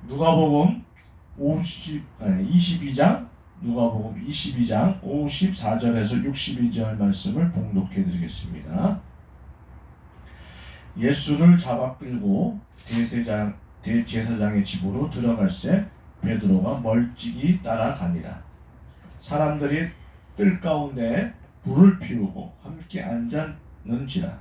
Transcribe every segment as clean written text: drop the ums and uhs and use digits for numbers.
누가복음 22장 누가복음 22장 54절에서 62절 말씀을 봉독해 드리겠습니다. 예수를 잡아 끌고 대제사장의 집으로 들어갈새 베드로가 멀찍이 따라가니라. 사람들이 뜰 가운데 불을 피우고 함께 앉았는지라.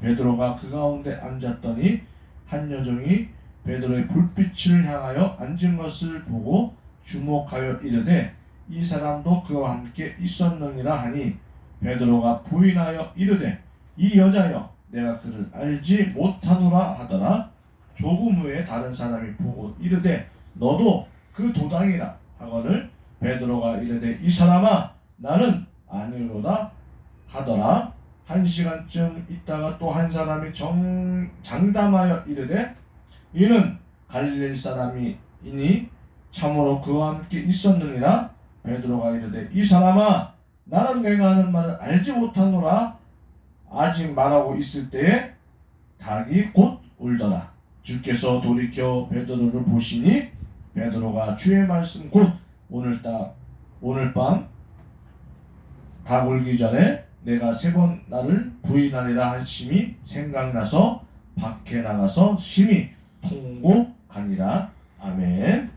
베드로가 그 가운데 앉았더니 한 여종이 베드로의 불빛을 향하여 앉은 것을 보고 주목하여 이르되 이 사람도 그와 함께 있었느니라 하니, 베드로가 부인하여 이르되 이 여자여 내가 그를 알지 못하노라 하더라. 조금 후에 다른 사람이 보고 이르되 너도 그 도당이라 하거늘 베드로가 이르되 이 사람아 나는 아니로다 하더라. 1시간쯤 있다가 또 한 사람이 장담하여 이르되 이는 갈릴리 사람이니 참으로 그와 함께 있었느니라. 베드로가 이르되 이 사람아 나는 내가 하는 말을 알지 못하노라. 아직 말하고 있을 때에 닭이 곧 울더라. 주께서 돌이켜 베드로를 보시니 베드로가 주의 말씀 곧 오늘 밤 닭 울기 전에 내가 3번 나를 부인하리라 하심이 생각나서 밖에 나가서 심히 통곡하니라. 아멘.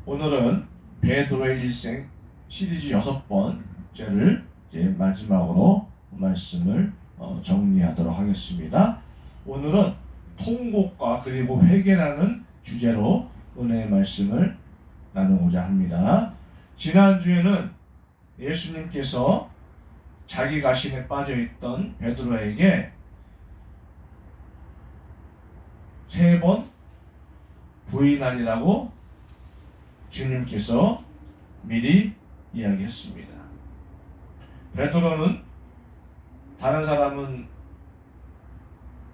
오늘은 베드로의 일생 시리즈 6번째를 이제 마지막으로 말씀을 정리하도록 하겠습니다. 오늘은 통곡과 그리고 회개라는 주제로 은혜의 말씀을 나누고자 합니다. 지난주에는 예수님께서 자기 가신에 빠져있던 베드로에게 3번 부인하리라고 주님께서 미리 이야기했습니다. 베드로는 다른 사람은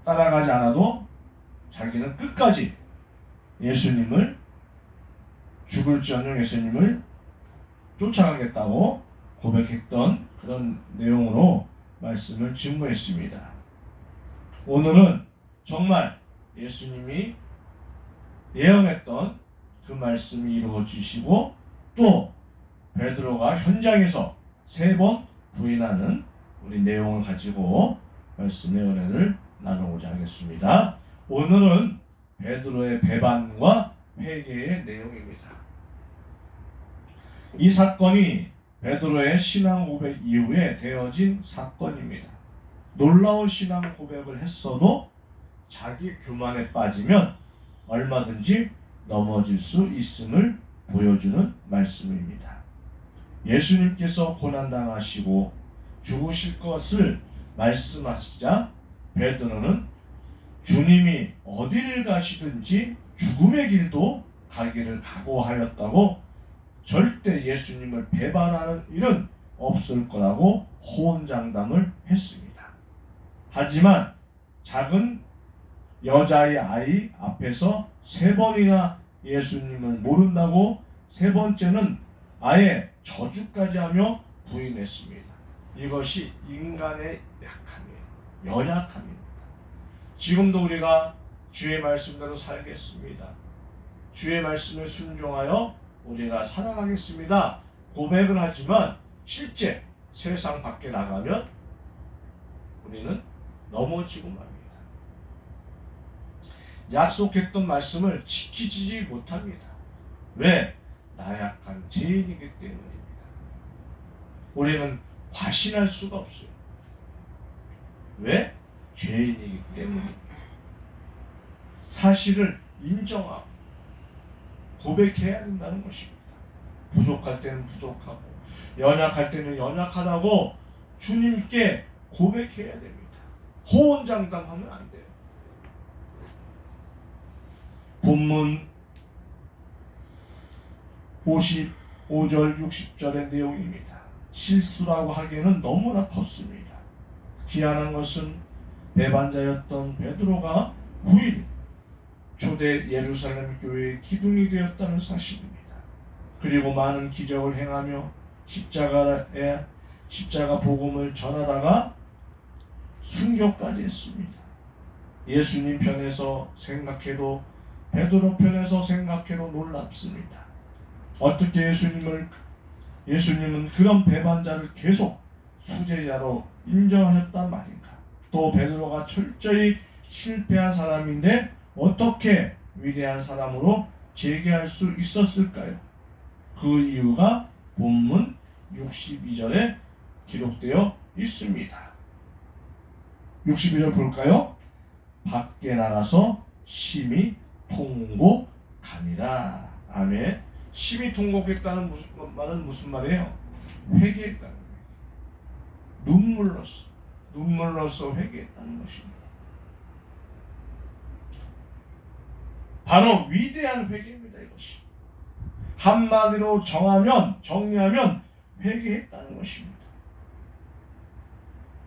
따라가지 않아도 자기는 끝까지 예수님을 죽을지언정 예수님을 쫓아가겠다고 고백했던 그런 내용으로 말씀을 증거했습니다. 오늘은 정말 예수님이 예언했던 그 말씀이 이루어지시고 또 베드로가 현장에서 3번 부인하는 우리 내용을 가지고 말씀의 은혜를 나누고자 하겠습니다. 오늘은 베드로의 배반과 회개의 내용입니다. 이 사건이 베드로의 신앙 고백 이후에 되어진 사건입니다. 놀라운 신앙 고백을 했어도 자기 교만에 빠지면 얼마든지 넘어질 수 있음을 보여주는 말씀입니다. 예수님께서 고난당하시고 죽으실 것을 말씀하시자 베드로는 주님이 어디를 가시든지 죽음의 길도 가기를 각오하였다고 절대 예수님을 배반하는 일은 없을 거라고 호언장담을 했습니다. 하지만 작은 여자의 아이 앞에서 3번이나 예수님을 모른다고 3번째는 아예 저주까지 하며 부인했습니다. 이것이 인간의 약함이에요. 연약함입니다. 지금도 우리가 주의 말씀대로 살겠습니다. 주의 말씀에 순종하여 우리가 살아가겠습니다. 고백을 하지만 실제 세상 밖에 나가면 우리는 넘어지고 맙니다. 약속했던 말씀을 지키지 못합니다. 왜? 나약한 죄인이기 때문입니다. 우리는 과신할 수가 없어요. 왜? 죄인이기 때문입니다. 사실을 인정하고 고백해야 된다는 것입니다. 부족할 때는 부족하고 연약할 때는 연약하다고 주님께 고백해야 됩니다. 호언장담하면 안 돼요. 본문 55절 60절의 내용입니다. 실수라고 하기에는 너무나 컸습니다. 희한한 것은 배반자였던 베드로가 9일 초대 예루살렘 교회의 기둥이 되었다는 사실입니다. 그리고 많은 기적을 행하며 십자가 복음을 전하다가 순교까지 했습니다. 예수님 편에서 생각해도 베드로 편에서 생각해도 놀랍습니다. 어떻게 예수님은 그런 배반자를 계속 수제자로 인정하셨단 말인가? 또 베드로가 철저히 실패한 사람인데 어떻게 위대한 사람으로 재개할 수 있었을까요? 그 이유가 본문 62절에 기록되어 있습니다. 62절 볼까요? 밖에 나가서 심히 통곡하니라. 아멘. 심히 통곡했다는 말은 무슨 말이에요? 회개했다는 거예요. 눈물로써 회개했다는 것입니다. 바로 위대한 회개입니다. 이것이 한마디로 정리하면 회개했다는 것입니다.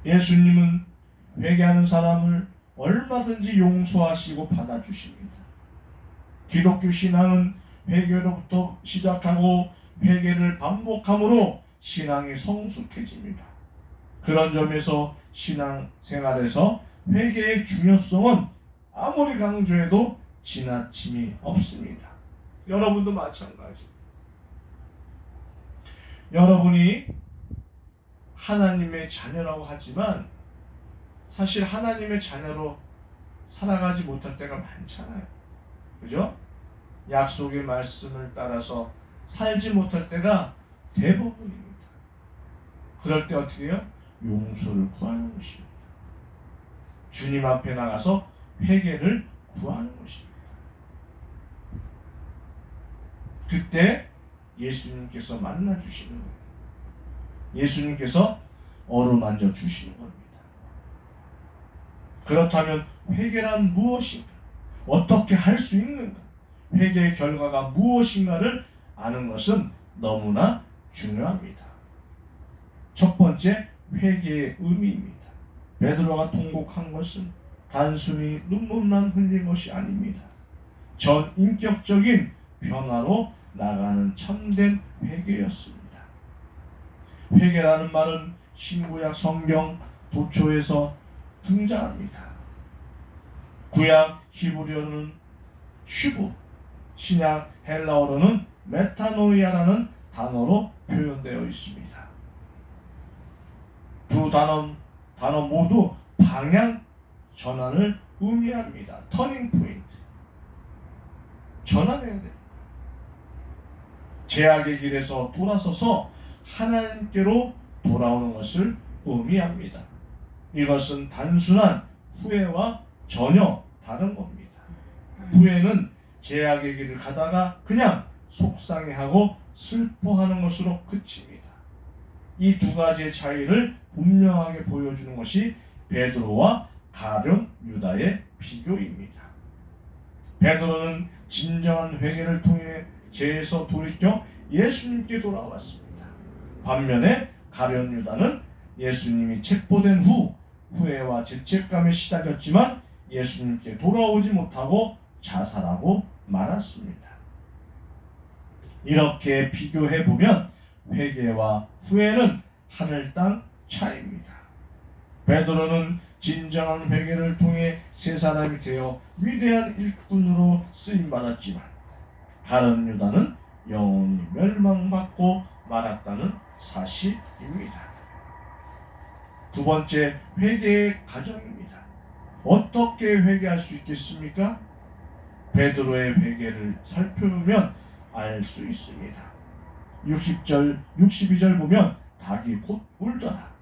예수님은 회개하는 사람을 얼마든지 용서하시고 받아주십니다. 기독교 신앙은 회개로부터 시작하고 회개를 반복함으로 신앙이 성숙해집니다. 그런 점에서 신앙생활에서 회개의 중요성은 아무리 강조해도 지나침이 없습니다. 여러분도 마찬가지. 여러분이 하나님의 자녀라고 하지만 사실 하나님의 자녀로 살아가지 못할 때가 많잖아요. 그죠? 약속의 말씀을 따라서 살지 못할 때가 대부분입니다. 그럴 때 어떻게 해요? 용서를 구하는 것입니다. 주님 앞에 나가서 회개를 구하는 것입니다. 그때 예수님께서 만나주시는 거예요. 예수님께서 어루만져 주시는 겁니다. 그렇다면 회개란 무엇인가? 어떻게 할 수 있는가? 회개의 결과가 무엇인가를 아는 것은 너무나 중요합니다. 첫 번째, 회개의 의미입니다. 베드로가 통곡한 것은 단순히 눈물만 흘린 것이 아닙니다. 전 인격적인 변화로 나가는 참된 회개였습니다. 회개라는 말은 신구약 성경 도초에서 등장합니다. 구약 히브리어는 슈브, 신약 헬라어로는 메타노이아라는 단어로 표현되어 있습니다. 두 단어 모두 방향 전환을 의미합니다. 터닝 포인트. 전환해야 됩니다. 죄악의 길에서 돌아서서 하나님께로 돌아오는 것을 의미합니다. 이것은 단순한 후회와 전혀 다른 겁니다. 후회는 죄악의 길을 가다가 그냥 속상해하고 슬퍼하는 것으로 그칩니다. 이 두 가지의 차이를 분명하게 보여주는 것이 베드로와 가룟 유다의 비교입니다. 베드로는 진정한 회개를 통해 죄에서 돌이켜 예수님께 돌아왔습니다. 반면에 가룟 유다는 예수님이 체포된 후 후회와 죄책감에 시달렸지만 예수님께 돌아오지 못하고 자살하고 말았습니다. 이렇게 비교해보면 회개와 후회는 하늘 땅 차이입니다. 베드로는 진정한 회개를 통해 새 사람이 되어 위대한 일꾼으로 쓰임받았지만 가룟 유다는 영원히 멸망받고 말았다는 사실입니다. 두 번째, 회개의 과정입니다. 어떻게 회개할 수 있겠습니까? 베드로의 회개를 살펴보면 알 수 있습니다. 62절 보면 닭이 곧 울더라.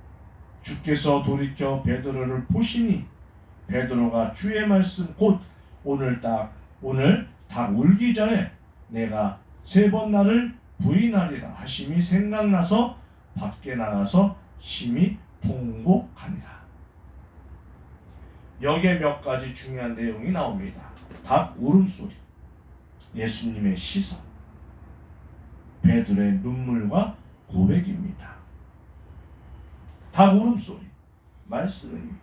주께서 돌이켜 베드로를 보시니 베드로가 주의 말씀 곧 오늘 닭 울기 전에 내가 3번 나를 부인하리라 하심이 생각나서 밖에 나가서 심히 통곡하니라. 여기에 몇 가지 중요한 내용이 나옵니다. 닭 울음소리, 예수님의 시선, 베드로의 눈물과 고백입니다. 닭 울음소리, 말씀입니다.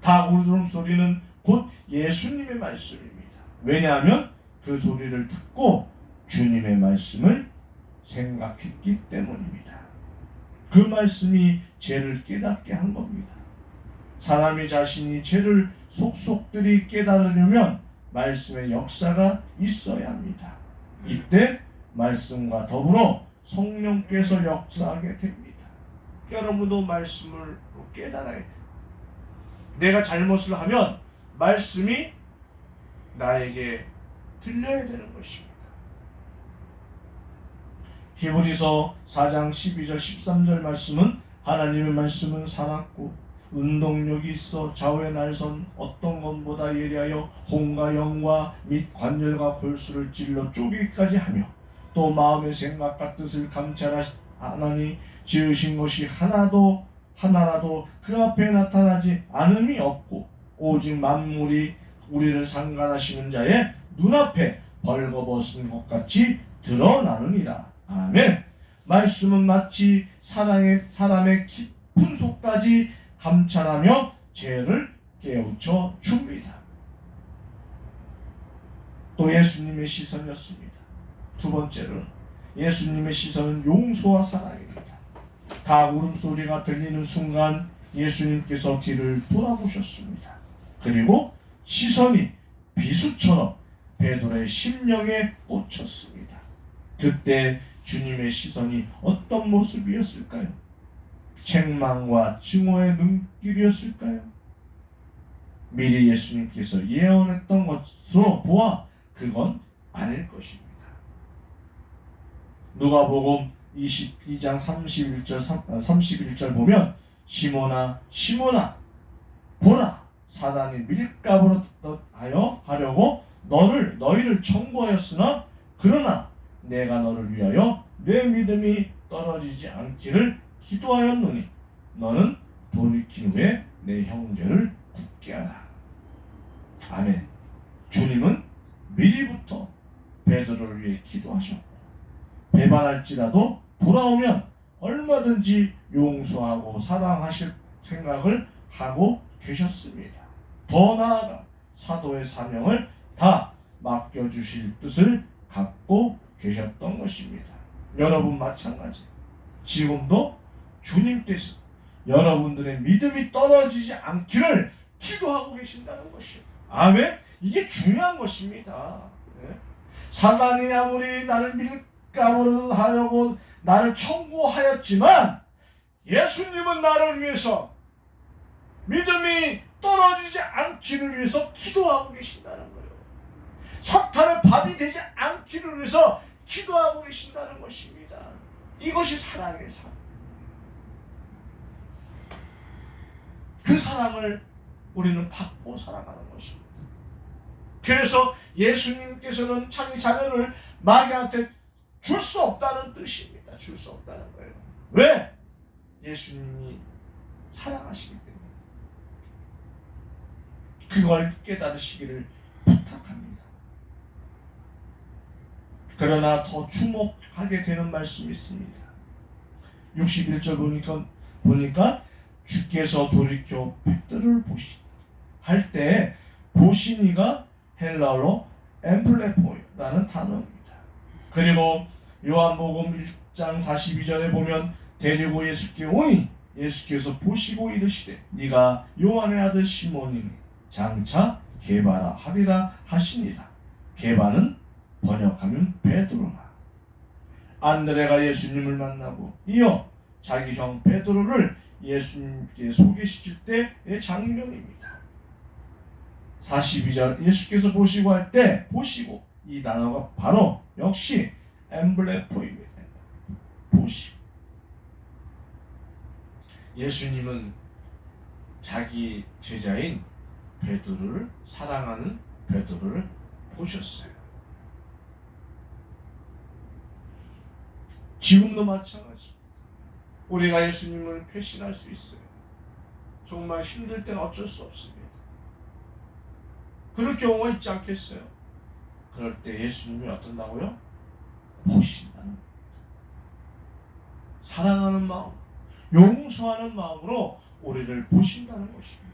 닭 울음소리는 곧 예수님의 말씀입니다. 왜냐하면 그 소리를 듣고 주님의 말씀을 생각했기 때문입니다. 그 말씀이 죄를 깨닫게 한 겁니다. 사람이 자신이 죄를 속속들이 깨달으려면 말씀의 역사가 있어야 합니다. 이때 말씀과 더불어 성령께서 역사하게 됩니다. 여러분도 말씀을 깨달아야 돼요. 내가 잘못을 하면 말씀이 나에게 들려야 되는 것입니다. 히브리서 4장 12절 13절 말씀은 하나님의 말씀은 살았고 운동력이 있어 좌우의 날선 어떤 것보다 예리하여 혼과 영과 및 관절과 골수를 찔러 쪼개기까지 하며 또 마음의 생각과 뜻을 감찰하나니 지으신 것이 하나라도 그 앞에 나타나지 않음이 없고 오직 만물이 우리를 상관하시는 자의 눈앞에 벌거벗은 것 같이 드러나느니라. 아멘. 말씀은 마치 사람의 깊은 속까지 감찰하며 죄를 깨우쳐 줍니다. 또 예수님의 시선이었습니다. 두 번째로는 예수님의 시선은 용서와 사랑입니다. 닭 울음소리가 들리는 순간 예수님께서 뒤를 돌아보셨습니다. 그리고 시선이 비수처럼 베드로의 심령에 꽂혔습니다. 그때 주님의 시선이 어떤 모습이었을까요? 책망과 증오의 눈길이었을까요? 미리 예수님께서 예언했던 것으로 보아 그건 아닐 것입니다. 누가복음 22장 31절 보면 시몬아 보라 사단이 밀가부로 하려고 너희를 청구하였으나 그러나 내가 너를 위하여 내 믿음이 떨어지지 않기를 기도하였노니 너는 돌이킨 후에 내 형제를 굳게 하라. 아멘. 주님은 미리부터 베드로를 위해 기도하셨고 배반할지라도 돌아오면 얼마든지 용서하고 사랑하실 생각을 하고 계셨습니다. 더 나아가 사도의 사명을 다 맡겨주실 뜻을 갖고 계셨던 것입니다. 여러분 마찬가지. 지금도 주님께서 여러분들의 믿음이 떨어지지 않기를 기도하고 계신다는 것이에요. 아멘. 이게 중요한 것입니다. 네? 사단이 아무리 나를 밀가부를 하려고 나를 청구하였지만 예수님은 나를 위해서 믿음이 떨어지지 않기를 위해서 기도하고 계신다는 거예요. 사탄의 밥이 되지 않기를 위해서 기도하고 계신다는 것입니다. 이것이 사랑의 삶. 그 사랑을 우리는 받고 살아가는 것입니다. 그래서 예수님께서는 자기 자녀를 마귀한테 줄 수 없다는 뜻입니다. 줄 수 없다는 거예요. 왜? 예수님이 사랑하시기 때문에. 그걸 깨달으시기를 부탁합니다. 그러나 더 주목하게 되는 말씀이 있습니다. 61절 보니까 주께서 돌이켜 베드로를 보시니 할 때 보시니가 헬라어로 엠플레포라는 단어입니다. 그리고 요한복음 1장 42절에 보면 데리고 예수께 오니 예수께서 보시고 이르시되 네가 요한의 아들 시몬이니 장차 게바라 하리라 하시니라. 게바는 번역하면 베드로나. 안드레가 예수님을 만나고 이어 자기 형 베드로를 예수님께 소개시킬 때의 장면입니다. 42절 예수께서 보시고 할 때 보시고 이 단어가 바로 역시 엠블레포입니다. 보시고. 예수님은 자기 제자인 베드로를 사랑하는 베드로를 보셨어요. 지금도 마찬가지. 우리가 예수님을 배신할 수 있어요. 정말 힘들 때는 어쩔 수 없습니다. 그럴 경우가 있지 않겠어요? 그럴 때 예수님이 어떤다고요? 보신다는 겁니다. 사랑하는 마음, 용서하는 마음으로 우리를 보신다는 것입니다.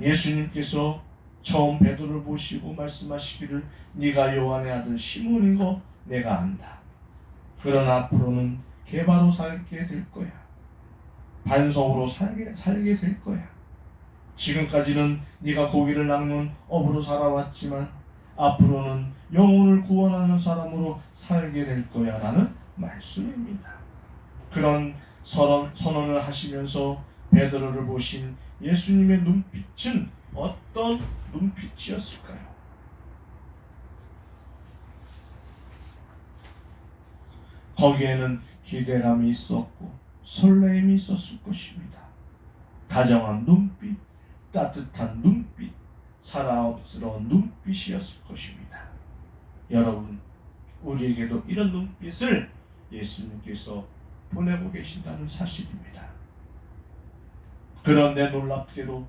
예수님께서 처음 베드로를 보시고 말씀하시기를 네가 요한의 아들 시몬인 거 내가 안다. 그러나 앞으로는 게바로 살게 될 거야. 반성으로 살게 될 거야. 지금까지는 네가 고기를 낚는 업으로 살아왔지만 앞으로는 영혼을 구원하는 사람으로 살게 될 거야 라는 말씀입니다. 그런 선언을 하시면서 베드로를 보신 예수님의 눈빛은 어떤 눈빛이었을까요? 거기에는 기대감이 있었고 설레임이 있었을 것입니다. 다정한 눈빛, 따뜻한 눈빛, 사랑스러운 눈빛이었을 것입니다. 여러분, 우리에게도 이런 눈빛을 예수님께서 보내고 계신다는 사실입니다. 그런데 놀랍게도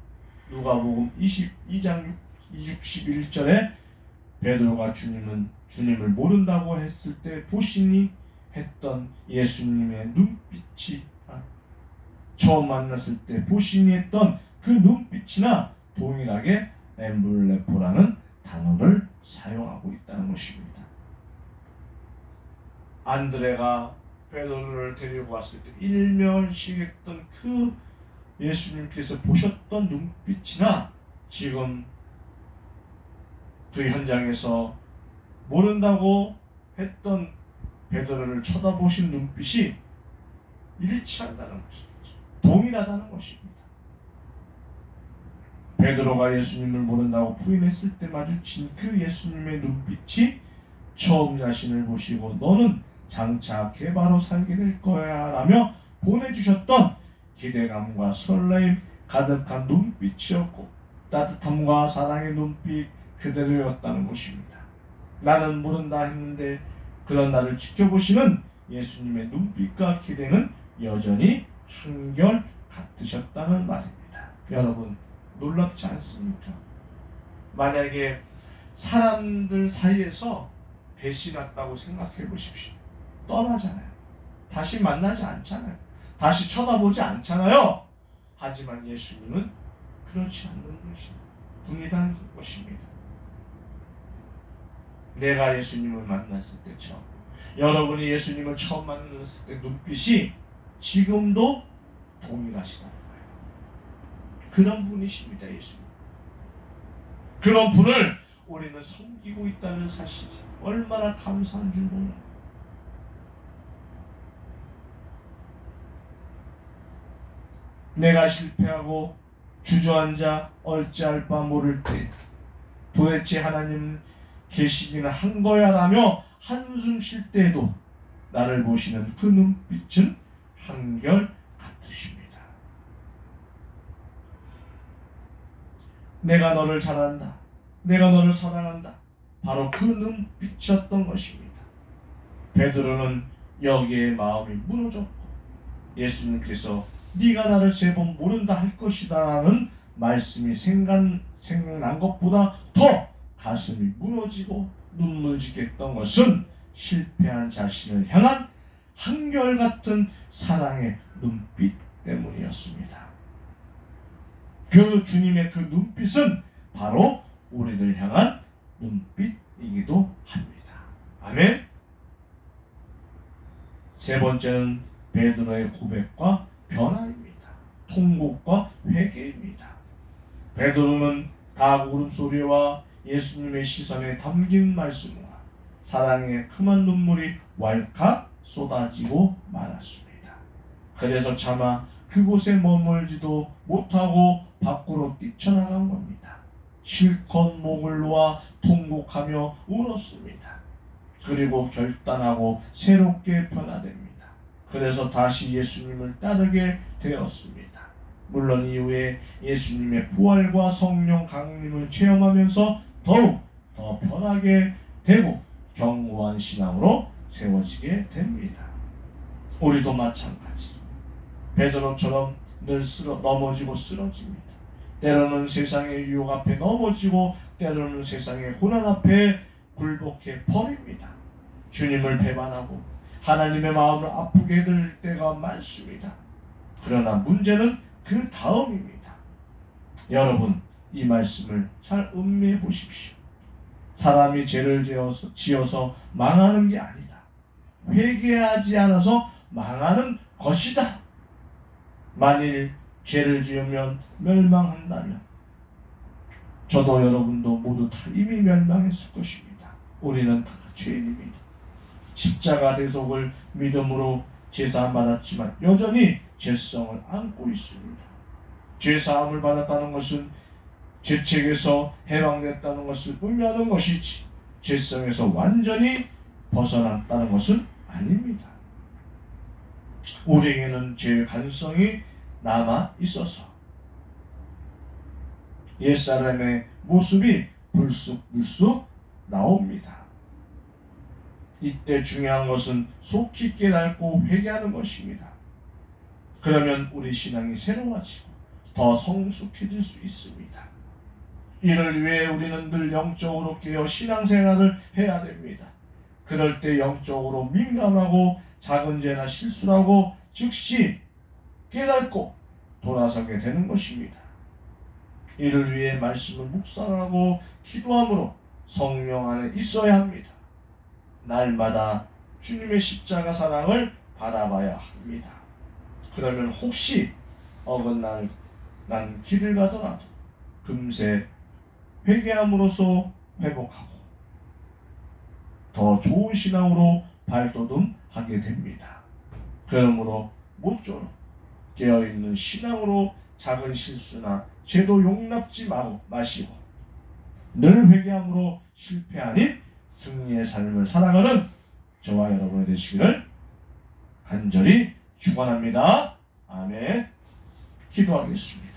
누가복음 22장 61절에 베드로가 주님을 모른다고 했을 때 보시니 했던 예수님의 눈빛이 처음 만났을 때 보시니 했던 그 눈빛이나 동일하게 엠블레포라는 단어를 사용하고 있다는 것입니다. 안드레가 베드로를 데리고 왔을 때 일면식했던 그 예수님께서 보셨던 눈빛이나 지금 그 현장에서 모른다고 했던 베드로를 쳐다보신 눈빛이 일치한다는 것입니다. 동일하다는 것입니다. 베드로가 예수님을 모른다고 부인했을 때 마주친 그 예수님의 눈빛이 처음 자신을 보시고 너는 장차 개바로 살게 될 거야 라며 보내주셨던 기대감과 설레임 가득한 눈빛이었고 따뜻함과 사랑의 눈빛 그대로였다는 것입니다. 나는 모른다 했는데 그런 나를 지켜보시는 예수님의 눈빛과 기대는 여전히 한결 같으셨다는 말입니다. 여러분, 놀랍지 않습니까? 만약에 사람들 사이에서 배신했다고 생각해 보십시오. 떠나잖아요. 다시 만나지 않잖아요. 다시 쳐다보지 않잖아요. 하지만 예수님은 그렇지 않는 분이라는 것입니다. 내가 예수님을 만났을 때 처음, 여러분이 예수님을 처음 만났을 때 눈빛이 지금도 동일하시다는 거예요. 그런 분이십니다, 예수님. 그런 분을 우리는 섬기고 있다는 사실이 얼마나 감사한 줄 몰라요. 내가 실패하고 주저앉아 어찌할 바 모를 때 도대체 하나님 계시기는 한 거야 라며 한숨 쉴 때에도 나를 보시는 그 눈빛은 한결 같으십니다. 내가 너를 잘한다. 내가 너를 사랑한다. 바로 그 눈빛이었던 것입니다. 베드로는 여기에 마음이 무너졌고 예수님께서 네가 나를 3번 모른다 할 것이다 라는 말씀이 생각난 것보다 더 가슴이 무너지고 눈물 짓겠던 것은 실패한 자신을 향한 한결같은 사랑의 눈빛 때문이었습니다. 그 주님의 그 눈빛은 바로 우리를 향한 눈빛이기도 합니다. 아멘. 세 번째는 베드로의 고백과 변화입니다. 통곡과 회개입니다. 베드로는 닭 울음소리와 예수님의 시선에 담긴 말씀과 사랑의 큼한 눈물이 왈칵 쏟아지고 말았습니다. 그래서 차마 그곳에 머물지도 못하고 밖으로 뛰쳐나간 겁니다. 실컷 목을 놓아 통곡하며 울었습니다. 그리고 결단하고 새롭게 변화됩니다. 그래서 다시 예수님을 따르게 되었습니다. 물론 이후에 예수님의 부활과 성령 강림을 체험하면서 더욱 더 변하게 되고 견고한 신앙으로 세워지게 됩니다. 우리도 마찬가지. 베드로처럼 늘 넘어지고 쓰러집니다. 때로는 세상의 유혹 앞에 넘어지고 때로는 세상의 고난 앞에 굴복해 버립니다. 주님을 배반하고 하나님의 마음을 아프게 해드릴 때가 많습니다. 그러나 문제는 그 다음입니다. 여러분, 이 말씀을 잘 음미해 보십시오. 사람이 죄를 지어서 망하는 게 아니다. 회개하지 않아서 망하는 것이다. 만일 죄를 지으면 멸망한다면 저도 여러분도 모두 다 이미 멸망했을 것입니다. 우리는 다 죄인입니다. 십자가 대속을 믿음으로 제사함 받았지만 여전히 죄성을 안고 있습니다. 죄사함을 받았다는 것은 죄책에서 해방됐다는 것을 의미하는 것이지 죄성에서 완전히 벗어났다는 것은 아닙니다. 우리에게는 죄의 간성이 남아 있어서 옛사람의 모습이 불쑥불쑥 나옵니다. 이때 중요한 것은 속히 깨닫고 회개하는 것입니다. 그러면 우리 신앙이 새로워지고 더 성숙해질 수 있습니다. 이를 위해 우리는 늘 영적으로 깨어 신앙생활을 해야 됩니다. 그럴 때 영적으로 민감하고 작은 죄나 실수라고 즉시 깨닫고 돌아서게 되는 것입니다. 이를 위해 말씀을 묵상하고 기도함으로 성령 안에 있어야 합니다. 날마다 주님의 십자가 사랑을 바라봐야 합니다. 그러면 혹시 어긋난 길을 가더라도 금세 회개함으로써 회복하고 더 좋은 신앙으로 발돋움하게 됩니다. 그러므로 모쪼록 깨어있는 신앙으로 작은 실수나 죄도 용납지 마시고 늘 회개함으로 실패 아닌 승리의 삶을 살아가는 저와 여러분이 되시기를 간절히 축원합니다. 아멘. 기도하겠습니다.